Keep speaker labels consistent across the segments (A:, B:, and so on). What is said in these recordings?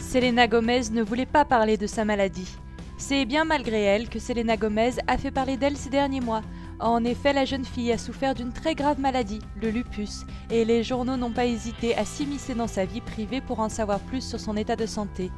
A: Selena Gomez ne voulait pas parler de sa maladie. C'est bien malgré elle que Selena Gomez a fait parler d'elle ces derniers mois. En effet, la jeune fille a souffert d'une très grave maladie, le lupus, et les journaux n'ont pas hésité à s'immiscer dans sa vie privée pour en savoir plus sur son état de santé.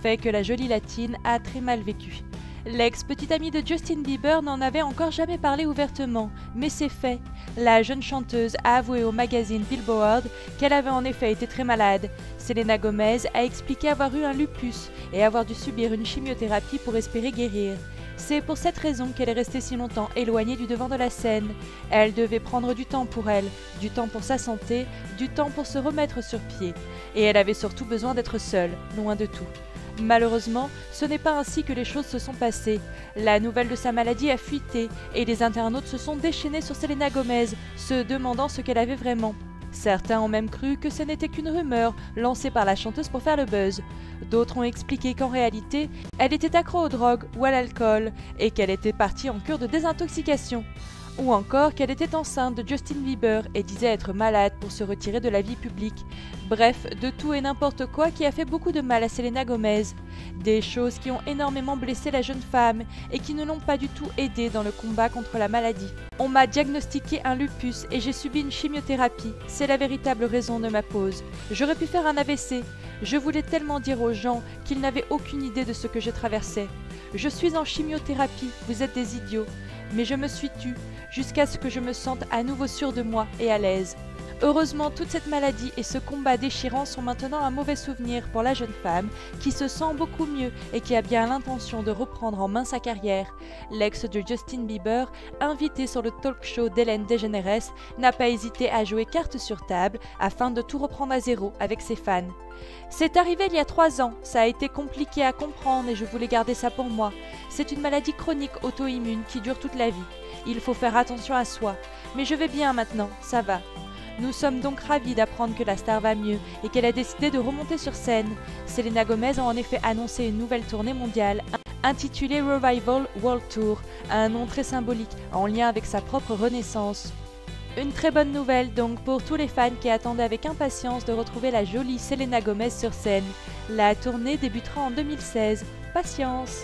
A: Fait que la jolie latine a très mal vécu. L'ex-petite amie de Justin Bieber n'en avait encore jamais parlé ouvertement, mais c'est fait. La jeune chanteuse a avoué au magazine Billboard qu'elle avait en effet été très malade. Selena Gomez a expliqué avoir eu un lupus et avoir dû subir une chimiothérapie pour espérer guérir. C'est pour cette raison qu'elle est restée si longtemps éloignée du devant de la scène. Elle devait prendre du temps pour elle, du temps pour sa santé, du temps pour se remettre sur pied. Et elle avait surtout besoin d'être seule, loin de tout. Malheureusement, ce n'est pas ainsi que les choses se sont passées. La nouvelle de sa maladie a fuité et les internautes se sont déchaînés sur Selena Gomez, se demandant ce qu'elle avait vraiment. Certains ont même cru que ce n'était qu'une rumeur lancée par la chanteuse pour faire le buzz. D'autres ont expliqué qu'en réalité, elle était accro aux drogues ou à l'alcool et qu'elle était partie en cure de désintoxication. Ou encore qu'elle était enceinte de Justin Bieber et disait être malade pour se retirer de la vie publique. Bref, de tout et n'importe quoi qui a fait beaucoup de mal à Selena Gomez. Des choses qui ont énormément blessé la jeune femme et qui ne l'ont pas du tout aidée dans le combat contre la maladie. On m'a diagnostiqué un lupus et j'ai subi une chimiothérapie. C'est la véritable raison de ma pause. J'aurais pu faire un AVC. Je voulais tellement dire aux gens qu'ils n'avaient aucune idée de ce que je traversais. Je suis en chimiothérapie, vous êtes des idiots. Mais je me suis tue, jusqu'à ce que je me sente à nouveau sûre de moi et à l'aise. Heureusement, toute cette maladie et ce combat déchirant sont maintenant un mauvais souvenir pour la jeune femme, qui se sent beaucoup mieux et qui a bien l'intention de reprendre en main sa carrière. L'ex de Justin Bieber, invité sur le talk show d'Ellen DeGeneres, n'a pas hésité à jouer carte sur table afin de tout reprendre à zéro avec ses fans. C'est arrivé il y a 3 ans, ça a été compliqué à comprendre et je voulais garder ça pour moi. C'est une maladie chronique auto-immune qui dure toute la vie. Il faut faire attention à soi. Mais je vais bien maintenant, ça va. Nous sommes donc ravis d'apprendre que la star va mieux et qu'elle a décidé de remonter sur scène. Selena Gomez a en effet annoncé une nouvelle tournée mondiale intitulée Revival World Tour, un nom très symbolique en lien avec sa propre renaissance. Une très bonne nouvelle donc pour tous les fans qui attendaient avec impatience de retrouver la jolie Selena Gomez sur scène. La tournée débutera en 2016. Patience!